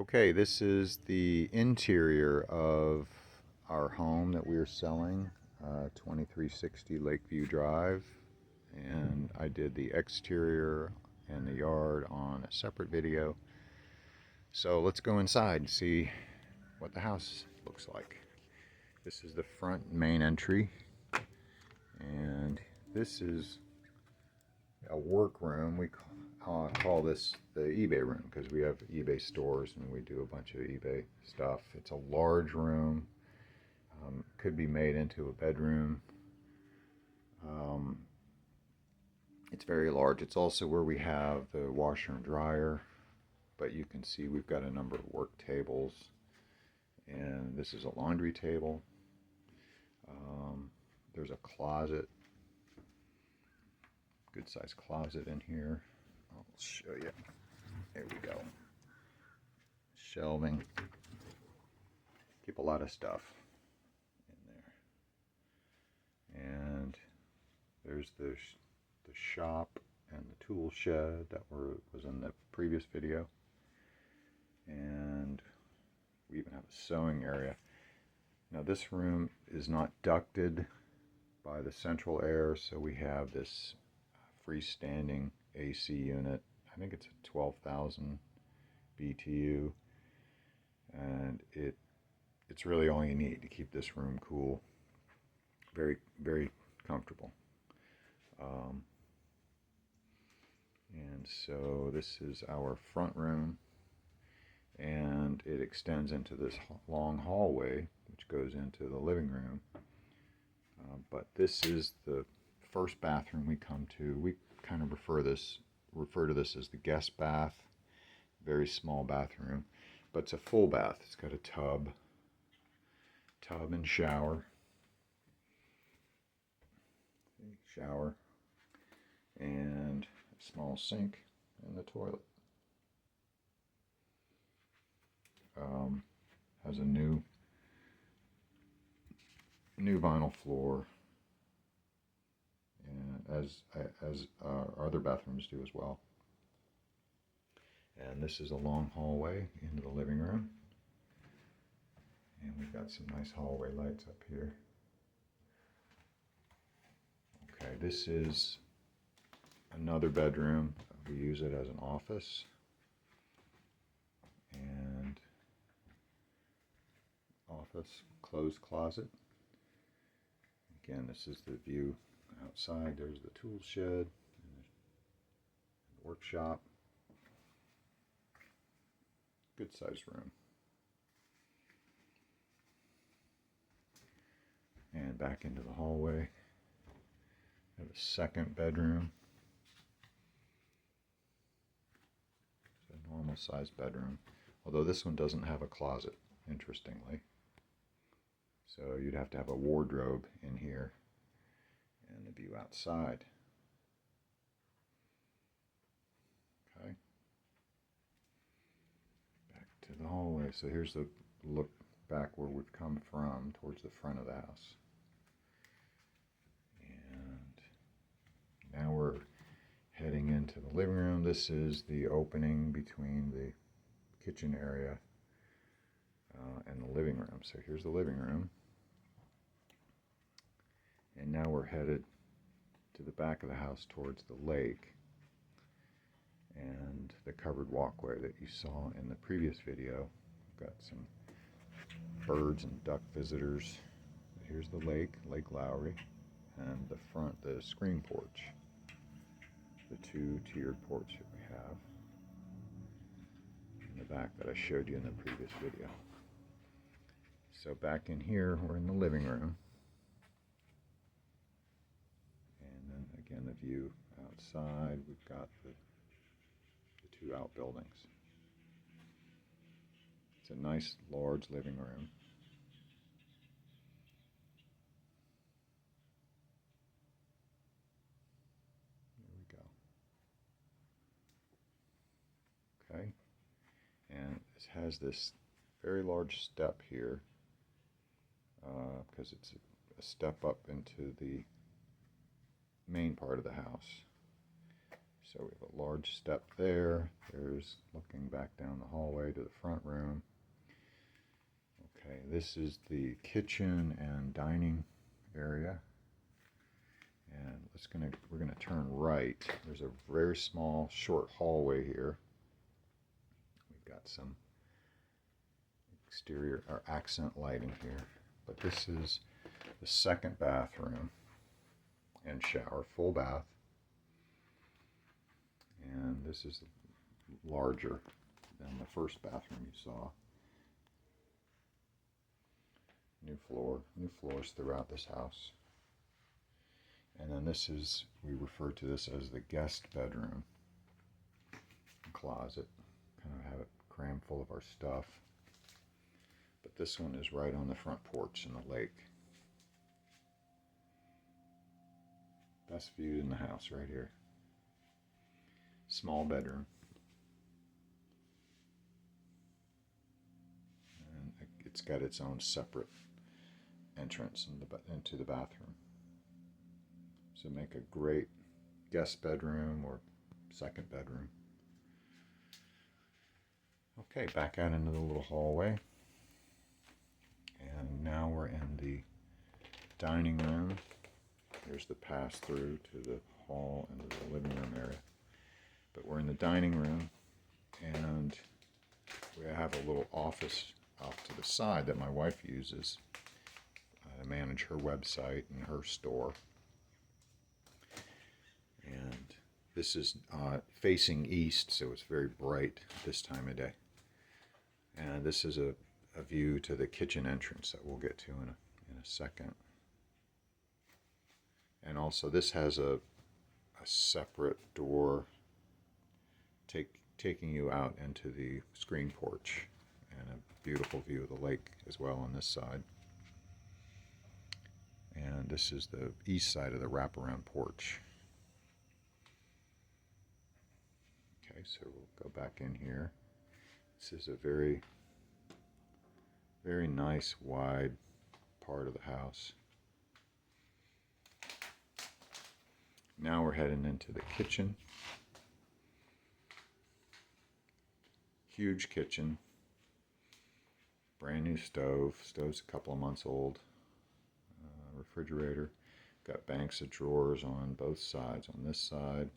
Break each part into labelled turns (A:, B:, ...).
A: Okay, this is the interior of our home that we are selling, 2360 Lakeview Drive. And I did the exterior and the yard on a separate video. So let's go inside and see what the house looks like. This is the front main entry. And this is a workroom. We call this the eBay room because we have eBay stores and we do a bunch of eBay stuff. It's a large room. Could be made into a bedroom. It's very large. It's also where we have the washer and dryer, but you can see we've got a number of work tables, and this is a laundry table. There's a closet, good sized closet in here. I'll show you. There we go. Shelving. Keep a lot of stuff in there. And there's the shop and the tool shed that was in the previous video. And we even have a sewing area. Now this room is not ducted by the central air, so we have this freestanding AC unit. I think it's a 12,000 BTU, and it's really all you need to keep this room cool. Very, very comfortable. And so this is our front room, and it extends into this long hallway which goes into the living room. But this is the first bathroom we come to. We kind of refer to this as the guest bath. Very small bathroom, but it's a full bath. It's got a tub and shower, and a small sink and the toilet. Has a new vinyl floor, and as our other bathrooms do as well. And this is a long hallway into the living room, and we've got some nice hallway lights up here. Okay, this is another bedroom. We use it as an office, and closed closet. Again, this is the view outside. There's the tool shed and the workshop. Good sized room. And back into the hallway. We have a second bedroom. It's a normal sized bedroom, although this one doesn't have a closet, interestingly. So you'd have to have a wardrobe in here, and the view outside. Okay. Back to the hallway. So here's the look back where we've come from, towards the front of the house. And now we're heading into the living room. This is the opening between the kitchen area and the living room. So here's the living room. And now we're headed to the back of the house towards the lake and the covered walkway that you saw in the previous video. We've got some birds and duck visitors. Here's the lake, Lake Lowery, and the front, the screen porch, the two tiered porch that we have in the back that I showed you in the previous video. So back in here, we're in the living room. Again, the view outside, we've got the two outbuildings. It's a nice, large living room. There we go. Okay, and it has this very large step here because it's a step up into the main part of the house. So we have a large step there. There's looking back down the hallway to the front room. Okay, this is the kitchen and dining area. And we're gonna turn right. There's a very small, short hallway here. We've got some exterior or accent lighting here. But this is the second bathroom and shower, full bath. And this is larger than the first bathroom you saw. New floors throughout this house. And then this is, we refer to this as the guest bedroom. Closet. Kind of have it crammed full of our stuff. But this one is right on the front porch in the lake. Best view in the house right here. Small bedroom. And it's got its own separate entrance into the bathroom. So make a great guest bedroom or second bedroom. Okay, back out into the little hallway. And now we're in the dining room. Here's the pass through to the hall and the living room area. But we're in the dining room, and we have a little office off to the side that my wife uses to manage her website and her store. And this is facing east, so it's very bright this time of day. And this is a view to the kitchen entrance that we'll get to in a second. And also this has a separate door taking you out into the screen porch, and a beautiful view of the lake as well on this side. And this is the east side of the wraparound porch. Okay, so we'll go back in here. This is a very, very nice wide part of the house. Now we're heading into the kitchen. Huge kitchen. Brand new stove. Stove's a couple of months old. Refrigerator. Got banks of drawers on both sides. On this side,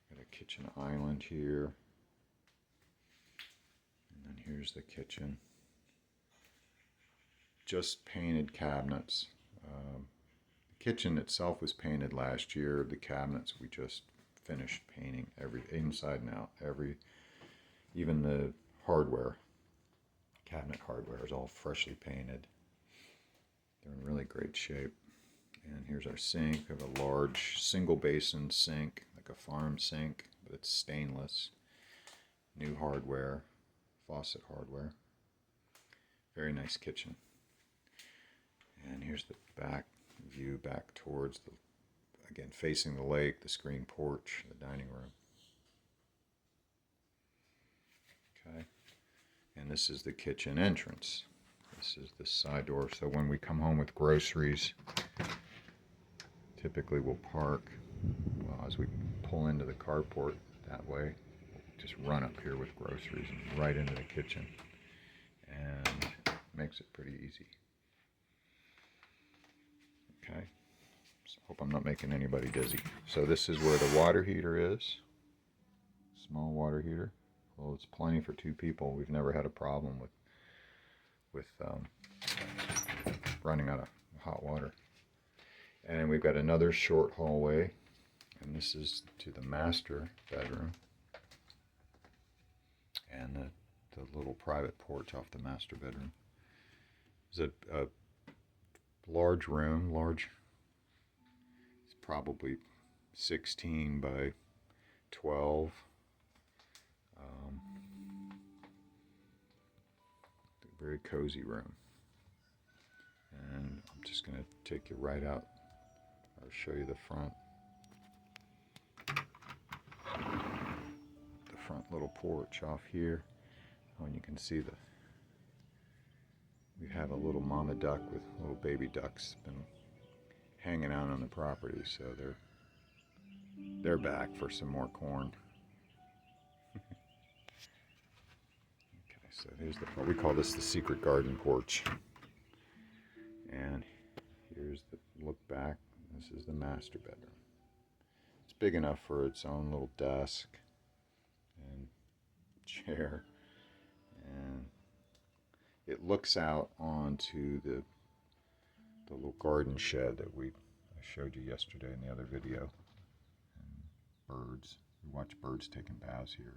A: got a kitchen island here. And then here's the kitchen. Just painted cabinets. The kitchen itself was painted last year. The cabinets we just finished painting every inside and out. Even the hardware, cabinet hardware, is all freshly painted. They're in really great shape. And here's our sink. We have a large single basin sink, like a farm sink, but it's stainless. New hardware, faucet hardware. Very nice kitchen. And here's the back view back towards again, facing the lake, the screen porch, the dining room. Okay. And this is the kitchen entrance. This is the side door. So when we come home with groceries, typically we'll park, well, as we pull into the carport that way, just run up here with groceries and right into the kitchen. And makes it pretty easy. Okay. So hope I'm not making anybody dizzy. So this is where the water heater is. Small water heater. Well, it's plenty for two people. We've never had a problem with running out of hot water. And we've got another short hallway, and this is to the master bedroom and the little private porch off the master bedroom. There's a large room, it's probably 16 by 12. Very cozy room. And I'm just going to take you right out. I'll show you the front. The front little porch off here. Oh, and you can see we have a little mama duck with little baby ducks been hanging out on the property, so they're they're back for some more corn. Okay, so here's we call this the secret garden porch. And here's the look back. This is the master bedroom. It's big enough for its own little desk and chair. And it looks out onto the little garden shed that I showed you yesterday in the other video. And birds. We watch birds taking baths here.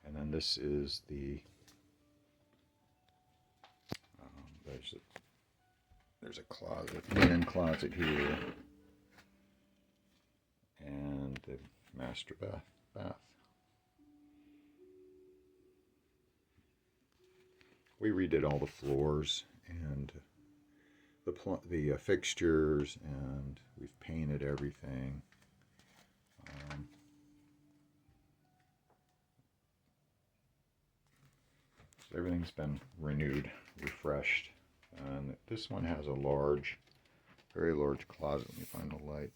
A: And then this is the there's a closet, linen closet here, and the master bath. We redid all the floors and the fixtures, and we've painted everything. So everything's been renewed, refreshed. And this one has a large, very large closet. Let me find the light.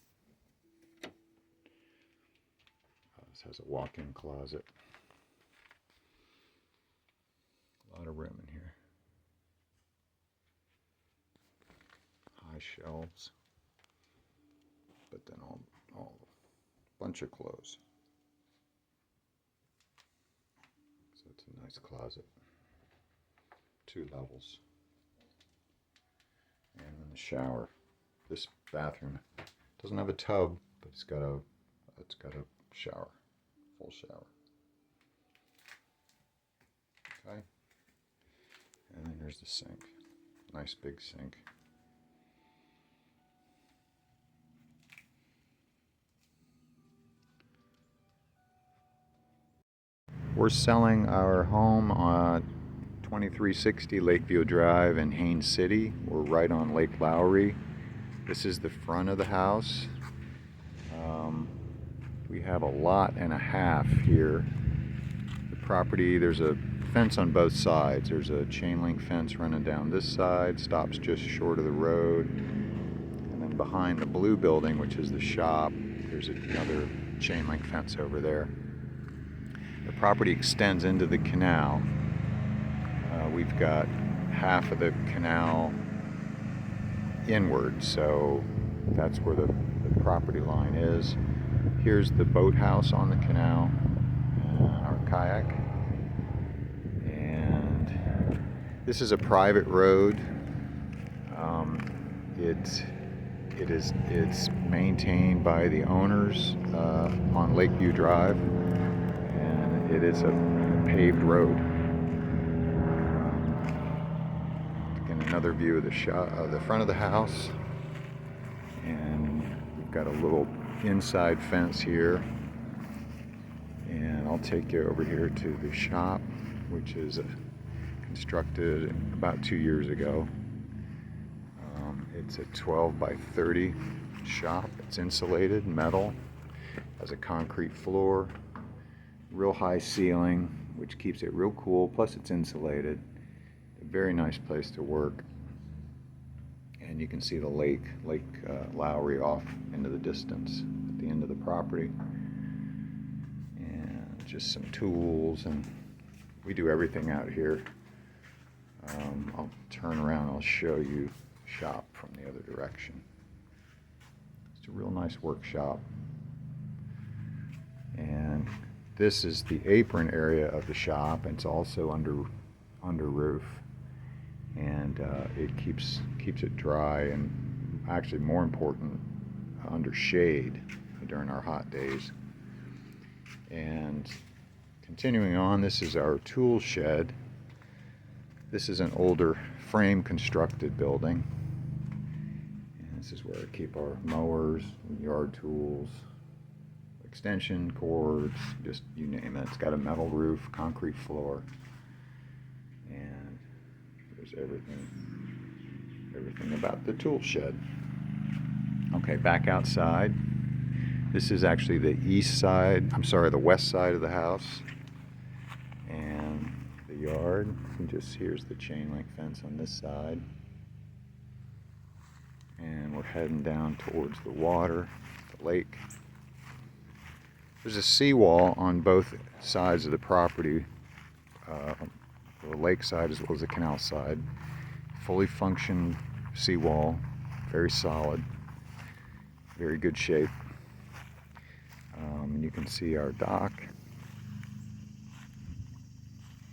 A: This has a walk-in closet. A lot of room in here. High shelves. But then all bunch of clothes. So it's a nice closet. 2 levels. And then the shower. This bathroom doesn't have a tub, but it's got a shower, full shower. Okay. And then here's the sink. Nice big sink. We're selling our home on 2360 Lakeview Drive in Haines City. We're right on Lake Lowery. This is the front of the house. We have a lot and a half here. The property, there's a fence on both sides. There's a chain link fence running down this side, stops just short of the road. And then behind the blue building, which is the shop, there's another chain link fence over there. The property extends into the canal. We've got half of the canal inward, so that's where the property line is. Here's the boathouse on the canal, our kayak. And this is a private road. It's maintained by the owners on Lakeview Drive, and it is a paved road. Another view of the front of the house, and we've got a little inside fence here, and I'll take you over here to the shop, which is constructed about 2 years ago. It's a 12 by 30 shop. It's insulated, metal, has a concrete floor, real high ceiling, which keeps it real cool, plus it's insulated. Very nice place to work, and you can see the Lake Lowery off into the distance at the end of the property, and just some tools, and we do everything out here. I'll turn around, I'll show you shop from the other direction. It's a real nice workshop, and this is the apron area of the shop. It's also under roof. And it keeps it dry, and actually more important, under shade during our hot days. And continuing on, this is our tool shed. This is an older frame constructed building, and this is where I keep our mowers, yard tools, extension cords, just you name it. It's got a metal roof, concrete floor, and there's everything about the tool shed. Okay, back outside. This is actually the the west side of the house, and the yard. And here's the chain link fence on this side, And we're heading down towards the water, the lake. There's a seawall on both sides of the property, the lake side as well as the canal side. Fully functioned seawall, very solid, very good shape. You can see our dock.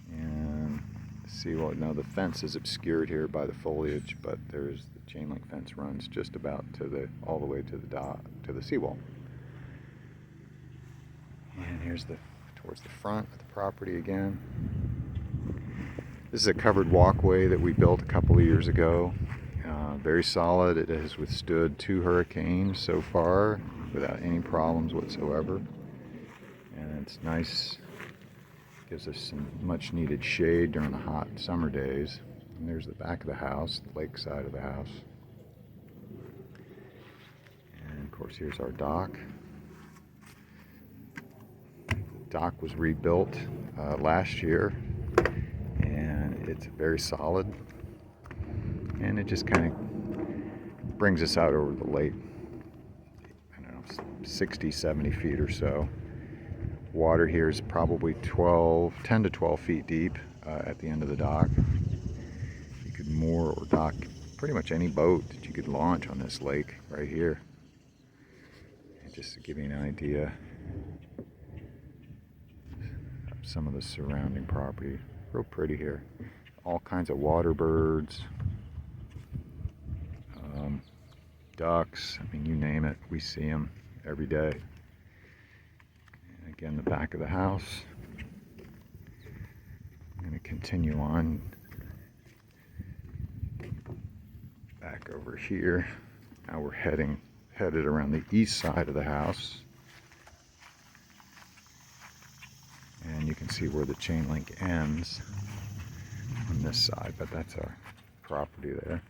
A: And the seawall, now the fence is obscured here by the foliage, but there's the chain link fence runs just about to all the way to the dock, to the seawall. And here's towards the front of the property again. This is a covered walkway that we built a couple of years ago. Very solid. It has withstood 2 hurricanes so far without any problems whatsoever. And it's nice. Gives us some much needed shade during the hot summer days. And there's the back of the house, the lake side of the house. And of course here's our dock. Dock was rebuilt last year, and it's very solid, and it just kind of brings us out over the lake, I don't know, 60, 70 feet or so. Water here is probably 10 to 12 feet deep at the end of the dock. You could moor or dock pretty much any boat that you could launch on this lake right here. And just to give you an idea, some of the surrounding property. Real pretty here. All kinds of water birds, ducks, I mean, you name it, we see them every day. And again, the back of the house. I'm going to continue on back over here. Now we're headed around the east side of the house. And you can see where the chain link ends on this side, but that's our property there.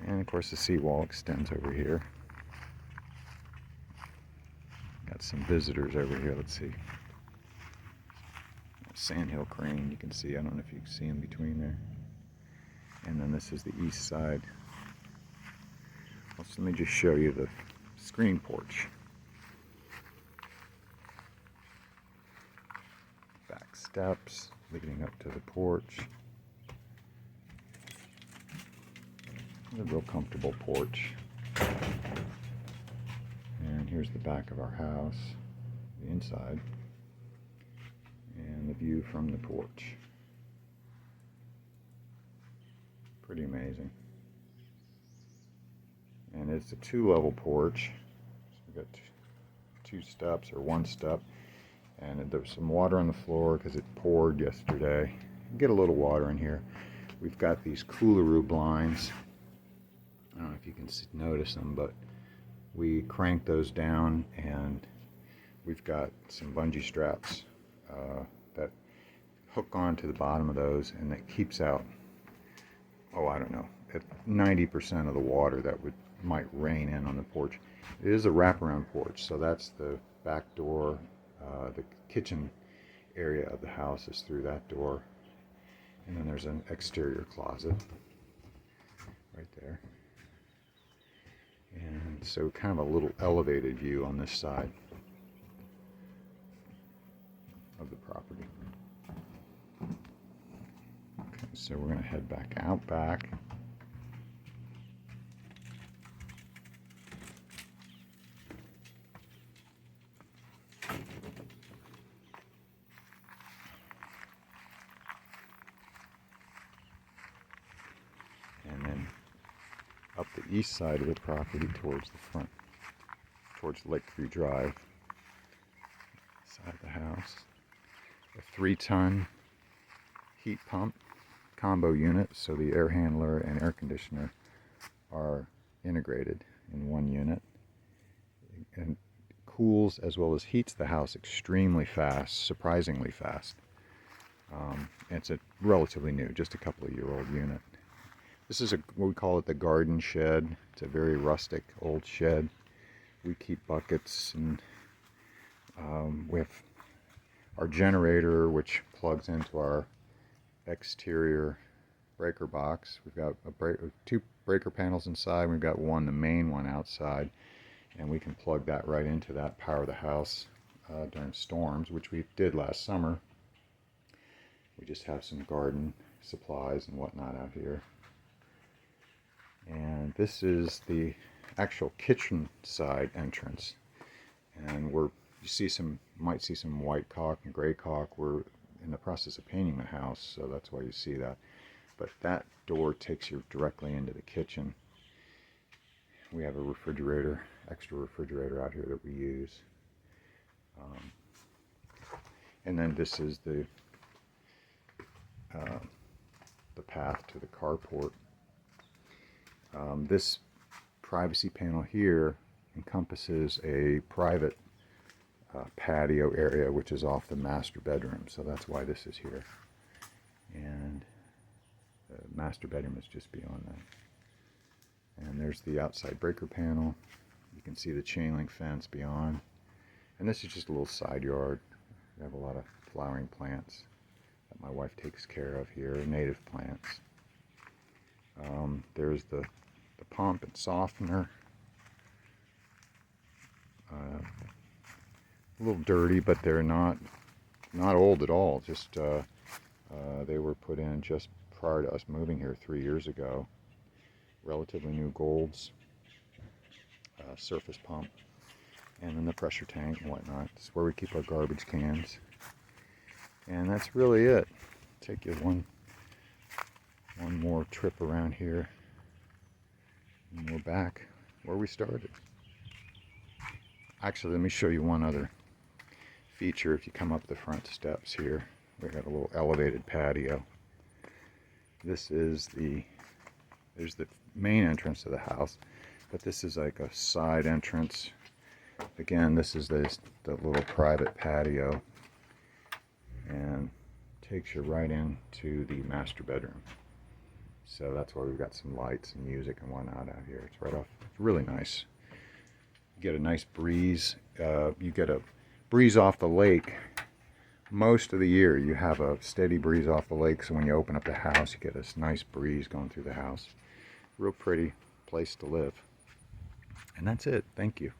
A: And of course the seawall extends over here. Got some visitors over here, let's see. Sandhill crane, you can see, I don't know if you can see them between there. And then this is the east side. Well, so let me just show you the screen porch. Back steps leading up to the porch. A real comfortable porch. And here's the back of our house, the inside, and the view from the porch. Pretty amazing. And it's a 2-level porch. So we've got 2 steps or 1 step. And there's some water on the floor because it poured yesterday. Get a little water in here. We've got these coolaroo blinds. I don't know if you can notice them, but we crank those down, and we've got some bungee straps that hook onto the bottom of those, and that keeps out, oh, I don't know, 90% of the water that might rain in on the porch. It is a wraparound porch, so that's the back door. The kitchen area of the house is through that door, and then there's an exterior closet right there. And so kind of a little elevated view on this side of the property. Okay, so we're going to head back out back. And then up the east side of the property towards the front, towards Lakeview Drive, side of the house. A 3-ton heat pump combo unit, so the air handler and air conditioner are integrated in one unit, and cools as well as heats the house extremely fast, surprisingly fast. It's a relatively new, just a couple of year old unit. This is what we call it, the garden shed. It's a very rustic old shed. We keep buckets, and we have our generator, which plugs into our exterior breaker box. We've got two breaker panels inside. We've got one, the main one, outside, and we can plug that right into that, power the house during storms, which we did last summer. We just have some garden supplies and whatnot out here. And this is the actual kitchen side entrance. And might see some white caulk and gray caulk. We're in the process of painting the house, so that's why you see that. But that door takes you directly into the kitchen. We have a refrigerator, extra refrigerator out here that we use. And then this is the path to the carport. This privacy panel here encompasses a private patio area, which is off the master bedroom, so that's why this is here. And the master bedroom is just beyond that. And there's the outside breaker panel. You can see the chain link fence beyond. And this is just a little side yard. We have a lot of flowering plants that my wife takes care of here, native plants. There's the pump and softener. A little dirty, but they're not old at all. Just they were put in just prior to us moving here 3 years ago. Relatively new golds. Surface pump, and then the pressure tank and whatnot. This is where we keep our garbage cans. And that's really it. Take you one more trip around here, and we're back where we started. Actually, let me show you one other feature. If you come up the front steps here, we got a little elevated patio. There's the main entrance to the house, but this is like a side entrance. Again, this is the little private patio, and takes you right into the master bedroom. So that's why we've got some lights and music and whatnot out here. It's right off. It's really nice. You get a nice breeze. You get a breeze off the lake. Most of the year you have a steady breeze off the lake, so when you open up the house you get this nice breeze going through the house. Real pretty place to live. And that's it. Thank you.